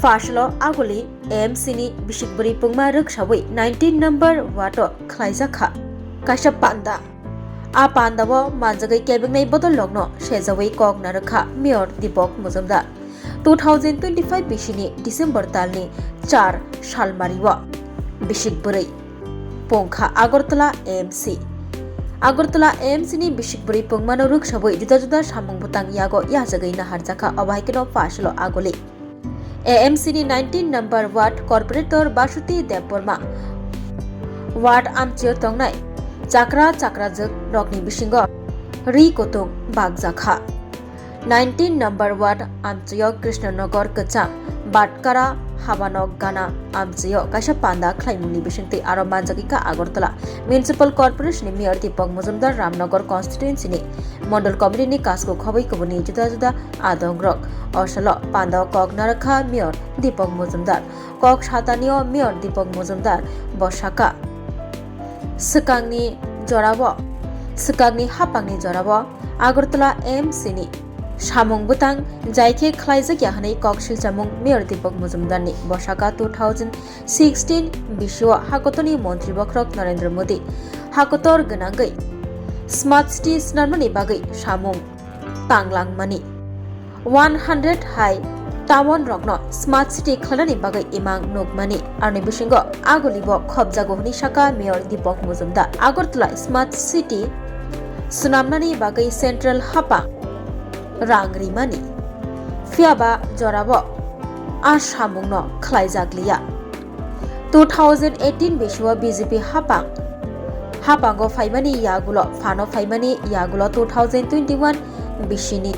फाशलो आगुली AMC-ni बिशिकबरी पुंगमा रक्षावै 19 number वाटो खलाइजाखा काशा पान्दा आ पान्दावो मानजागै केबिंगनै बदल लगनो शेजावै कॉग नरखा मेयर दीपक मुजुमदार 2025 बिशिनि डिसेम्बर तालनि 4 सालमारिवा बिशिकबरै पोंखा आगरतला AMC-ni बिशिकबरै पुंगमानो रक्षावै जुदा जुदा सामुं बुतां यागो याजागै नाहारजाखा अबाइकेनो फाशलो आगुली AMC-ni 19 number ward corporator Basuti Debbarma ward आमचिर तंगनाय चाक्रा जग रगनि बिसिंगो रि कोतुं बागजाखा 19 नम्बर वार्ड आमचियो कृष्णनगर कचां बाटकारा हाबानक गाना आमचियो काशा पान्दा खलाइमुंनि बिसिंति आरो मानजागिका Agartala municipal corporation mayor Deepak Mujumdar Ramnagar कन्स्टिट्युएन्सिनि मंडल कमिटिनि काजखौ खबै कबनि जुदा जुदा आदंग्रक असल पान्दा कक नारखा मेयर दीपक मुजुमदार कक सातानियो मेयर दीपक मुजुमदार बसाका सकांगनि हापांनि जराबो आगरतला AMC-ni सामुं बुतां जायखे खलाइजाक याहनै कक सिलचामुं मेयर दीपक मुजुमदारनि बसाका 2016 बिशुआ हाकतनि मन्त्री बख्रक नरेंद्र मोदी हाकतर गनांगै स्मार्ट सिटी स्नारमानि बागै सामुं तांलांमानि 100 हाई टाउन रगनो स्मार्ट सिटी खलानि बागै इमां नोगमानि आरनि बिसिंगो आगुलिबो खबजागोहनि शाखा mayor Deepak Mujumdar Agartala smart city सुनामनानि बागै सेंट्रल हापा रांग्रिमानि फियाबा जराबो आ सामुंनो खलाइजागलिया 2018 बिशुआ बीजेपी हापांगो फाइमानि यागुलो फानो फाइमानि यागुलो 2021 बिशिनि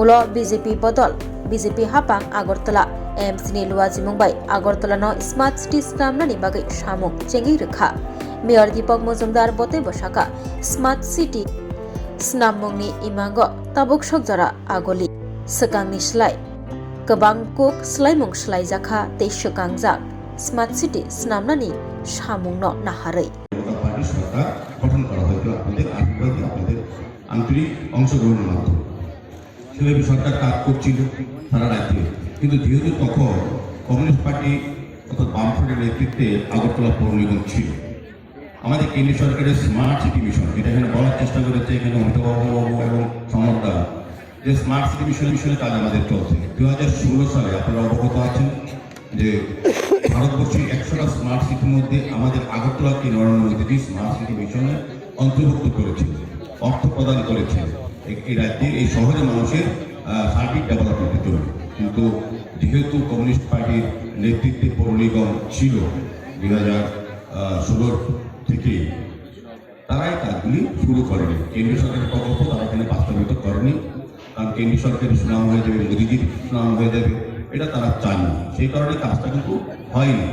उलो बीजेपी हापां आगरतला AMC-ni लुवाजि मुंबाई आगरतला नो स्मार्ट सिटी स्नामनानि बागै सामुं चेंगि रोखा मेयर दीपक मुजुमदार बोते बसाका स्मार्ट सिटी स्नामुंनि इमांगो ताबुक सकजरा आगोलि सकांनि स्लाय गोबां कुक स्लायमुं स्लायजाखा ते सकांजाक स्मार्ट सिटी स्नामनानि सामुंनो नाहारै সরকার গঠন করা হয়েছিল আপনাদের আন্তরিক অংশগ্রহণের মাধ্যমে সেভাবে সরকার কাজ করছিল সারা রাজ্যে কিন্তু যেহেতু তখন কমিউনিস্ট পার্টি অর্থাৎ বামফ্রন্টের নেতৃত্বে আগরতলা পৌর নিগম ছিল আমাদের কেন্দ্রীয় সরকারের স্মার্ট সিটি মিশন এটা এখানে বলার চেষ্টা করেছে এখানে অমিতাভবাবু এবং সমর্দা যে স্মার্ট সিটি মিশনের কাজ আমাদের চলছে 2016 সালে আপনারা অবগত আছেন যে ভারতবর্ষের 100টা স্মার্ট সিটির মধ্যে আমাদের আগরতলাকে নরেন্দ্র মোদী স্মার্ট সিটি মিশনে অন্তর্ভুক্ত করেছে অর্থ প্রদান করেছে এই রাজ্যে এই শহরের মানুষের সার্বিক ডেভেলপমেন্টের জন্য কিন্তু যেহেতু কমিউনিস্ট পার্টির নেতৃত্বে পৌর নিগম ছিল 2016 থেকে তারাই কাজগুলি শুরু করেনি কেন্দ্রীয় সরকারের প্রকল্প তারা এখানে বাস্তবায়িত করেনি কারণ কেন্দ্রীয় সরকারের সুনাম হয়ে যাবে মোদীজির সুনাম হয়ে যাবে এটা তারা চায়নি সেই কারণে কাজটা কিন্তু হয়নি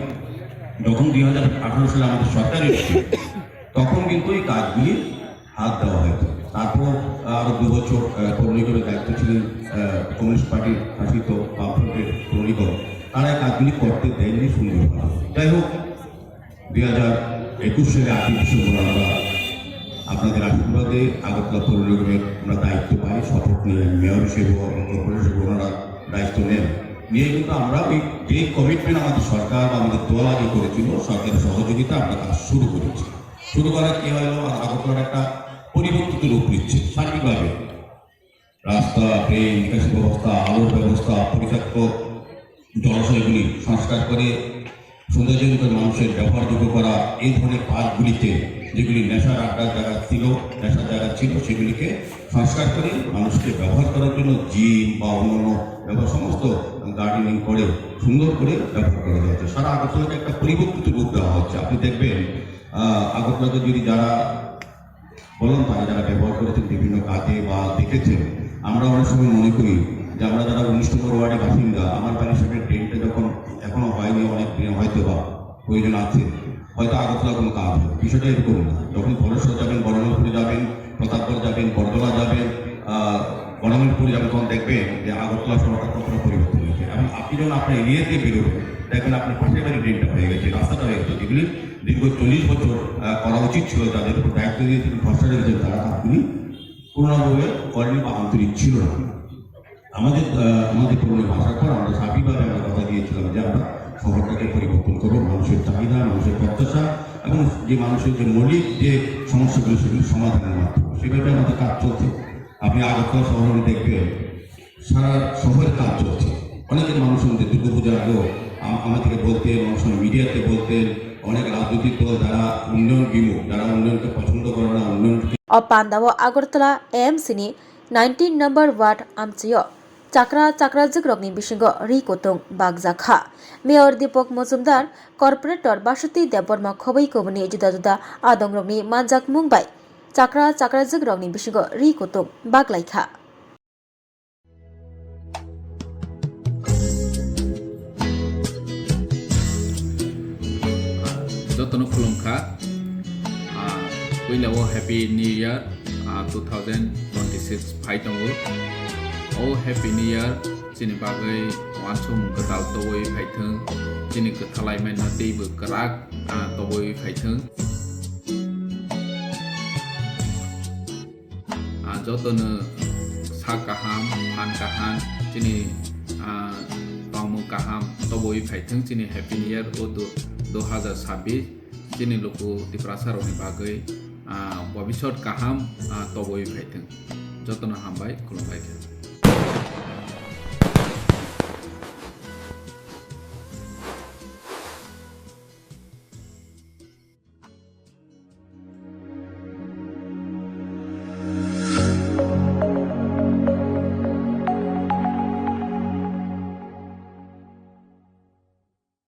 যখন 2018 সালে আমাদের সরকার এসেছে তখন কিন্তু এই কাজগুলি হাত দেওয়া হয়েছে তারপর আরো 2 বছর পৌর নিগমের দায়িত্ব ছিলেন কমিউনিস্ট পার্টির শাসিত বামফ্রন্টের পৌর নিগম তারা এই কাজগুলি করতে দেয়নি সুন্দরভাবে যাই হোক 2021 সালে 8 ডিসেম্বর আমরা আপনাদের আশীর্বাদে আগরতলা পৌর নিগমের আমরা দায়িত্ব পাই শপথ নিয়ে মেয়র হিসেবে কর্পোরেটর হিসেবে ওনারা দায়িত্ব নেন নিয়ে কিন্তু আমরা ওই যে কমিটমেন্ট আমাদের সরকার বা আমাদের দল আগে করেছিল সরকারের সহযোগিতা আমরা কাজ শুরু করেছি শুরু করার কি হলো আগরতলার একটা পরিবর্তিত রূপ নিচ্ছে সার্বিকভাবে রাস্তা ট্রেন নিকাশি ব্যবস্থা আলোর ব্যবস্থা পরিত্যক্ত জলাশয়গুলি সংস্কার করে সৌন্দর্যযুক্ত মানুষের ব্যবহারযোগ্য করা এই ধরনের পার্কগুলিতে যেগুলি নেশার জায়গা ছিল সেগুলিকে সংস্কার করে মানুষকে ব্যবহার করার জন্য জিম বা অন্যান্য ব্যবহার সমস্ত গার্ডেনিং করে সুন্দর করে ব্যবহার করা যাচ্ছে সারা আগরতলাকে একটা পরিবর্তিত রূপ দেওয়া হচ্ছে আপনি দেখবেন আগরতলাকে যদি যারা বলেন তারা যারা ব্যবহার করেছেন বিভিন্ন কাজে বা দেখেছেন আমরা অনেক সময় মনে করি যে আমরা যারা 19 নম্বর ওয়ার্ডের বাসিন্দা আমার বাড়ির সামনে ট্রেনটা যখন এখনো হয়নি অনেক দিন হয়তো বা প্রয়োজন আছে হয়তো আগরতলা কোনো কাজ হবে বিষয়টা এরকম না যখন ধলেশ্বর যাবেন বড়মালপুরে যাবেন প্রতাপগড় যাবেন বরদলা যাবেন গণমেন্টপুরে যাবেন তখন দেখবেন যে আগরতলা শহরটা কতটা পরিবর্তন হয়েছে এবং আপনি যখন আপনার এরিয়া দিয়ে বেরোবেন দেখবেন আপনার পাশের বাড়ি ড্রেনটা হয়ে গেছে রাস্তাটা হয়ে গেছে যেগুলি দীর্ঘ 40 বছর করা উচিত ছিল যাদের উপর দায়িত্ব দিয়েছিলেন ভরসা রেখেছেন তারা কাজগুলি পূর্ণভাবে করেনি বা আন্তরিক ছিল না আমাদের পূর্ণ ভাষার পর আমরা সার্বিকভাবে আমরা কথা দিয়েছিলাম করবো মানুষের চাহিদা, মানুষের প্রত্যাশা এবং যে মানুষের যে মৌলিক যে সমস্যাগুলো সেগুলো সমাধানের মাধ্যমে সেভাবে আমাদের কাজ চলছে। আপনি আগরতলা শহরে দেখবেন সারা শহরে কাজ চলছে। অনেকের মানুষ আমাদের দুর্গাপূজার আগেও আমাদেরকে বলতেন, অনেক সময় মিডিয়াতে বলতেন, অনেক রাজনৈতিক দল যারা উন্নয়ন বিমুখ, যারা উন্নয়নকে পছন্দ করে না, উন্নয়ন Pandawo Agartala AMC-ni 19 number ward amchiyo chakra jigrokni bisingo rikotung bagjakha Mayor Dipok Mojumdar Corporator Basuti Deborma khoboi koboni juda adongrokni manjak mungbai chakra jigrokni bisingo rikotung baglaikha Jotono khulumkha Wilawo Happy New Year 2026 Phaitongo Oh Happy New Year Chini bagai wansum ketal towoi phaithung chini kethalai men hati bu kerak towoi phaithung Jotono sa kaham phan kaham chini tamu kaham towoi phaithung chini Happy New Year 2026 chini loko diprasaroni bagai ভবিষ্যৎ কাহাম তবই ফাইথেं যতন হামবাই খুলুমবাই